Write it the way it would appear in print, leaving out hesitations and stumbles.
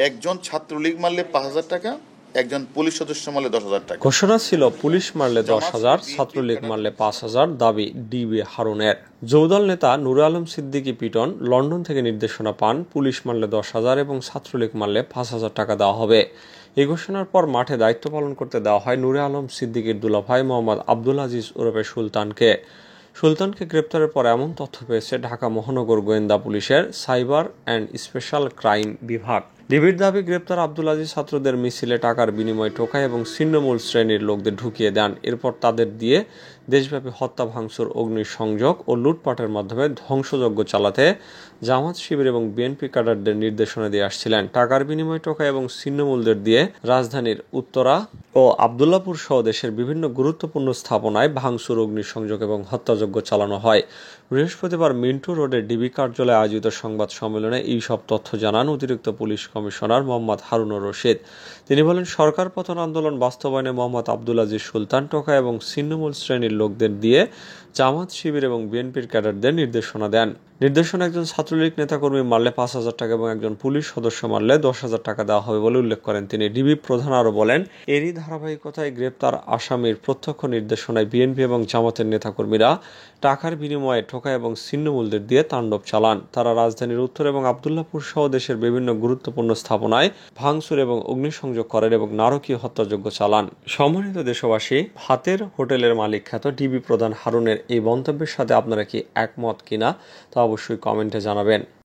একজন ছাত্রলীগ মারলে 5,000 টাকা, একজন পুলিশ সদস্য মারলে 10,000 টাকা। ঘোষণা ছিল পুলিশ মারলে 10,000, ছাত্রলীগ মারলে 5,000, দাবি ডিবি হারুনের। যৌদল নেতা নূরে আলম সিদ্দিকী পিটন লন্ডন থেকে নির্দেশনা পান, পুলিশ মারলে 10,000 এবং ছাত্রলীগ মারলে 5,000 টাকা দেওয়া হবে। এই ঘোষণার পর মাঠে দায়িত্ব পালন করতে দেওয়া হয় নূরে আলম সিদ্দিকীর দুলাভাই মোহাম্মদ আব্দুল আজিজ ওরফে সুলতানকে। সুলতানকে গ্রেপ্তারের পর এমন তথ্য পেয়েছে ঢাকা মহানগর গোয়েন্দা পুলিশের সাইবার অ্যান্ড স্পেশাল ক্রাইম বিভাগ। ডিবির দাবি, গ্রেপ্তার আব্দুল আজিজ ছাত্রদের মিছিলে টাকার বিনিময়ে টোকায় এবং ছিন্নমূল শ্রেণীর লোকদের ঢুকিয়ে দেন। এরপর তাদের দিয়ে দেশব্যাপী হত্যা, ভাঙচুর, অগ্নিসংযোগ ও লুটপাটের মাধ্যমে ধ্বংসযজ্ঞ চালাতে জামাত, শিবির এবং বিএনপি ক্যাডারদের নির্দেশনা দিয়ে আসছিলেন। টাকার বিনিময়ে টোকায় এবং ছিন্নমূলদের দিয়ে রাজধানীর উত্তরা ও আবদুল্লাপুর সহ দেশের বিভিন্ন গুরুত্বপূর্ণ স্থাপনায় ভাঙচুর, অগ্নিসংযোগ এবং হত্যাযজ্ঞ চালানো হয়। বৃহস্পতিবার মিন্টু রোডের ডিবি কার্যালয়ে আয়োজিত সংবাদ সম্মেলনে এই সব তথ্য জানান অতিরিক্ত পুলিশ কমিশনার মোহাম্মদ হারুনুর রশিদ। তিনি বলেন, সরকার পতন আন্দোলন বাস্তবায়নে মোহাম্মদ আব্দুল আজিজ সুলতান টোকা এবং ছিন্নমূল শ্রেণীর লোকদের দিয়ে জামাত, শিবির এবং বিএনপির ক্যাডারদের নির্দেশনা দেন। নির্দেশনা, একজন ছাত্রলীগ নেতাকর্মী মারলে 5,000 টাকা এবং একজন পুলিশ সদস্য মারলে 10,000 টাকা দেওয়া হবে বলে উল্লেখ করেন তিনি। ডিবি প্রধান আরও বলেন, এরই ধারাবাহিকতায় গ্রেপ্তার আসামির প্রত্যক্ষ নির্দেশনায় বিএনপি এবং জামাতের নেতাকর্মীরা টাকার বিনিময়ে টোকা এবং ছিন্নমূলদের দিয়ে তাণ্ডব চালান। তারা রাজধানীর উত্তর এবং আবদুল্লাপুর সহ দেশের বিভিন্ন গুরুত্বপূর্ণ স্থাপনায় ভাঙচুর এবং অগ্নিসংযোগ করেন এবং নারকীয় হত্যাযজ্ঞ চালান। সম্মানিত দেশবাসী, হাতের হোটেলের মালিক খ্যাত ডিবি প্রধান হারুনের এই মন্তব্যের সাথে আপনারা কি একমত কিনা তা অবশ্যই কমেন্টে জানাবেন।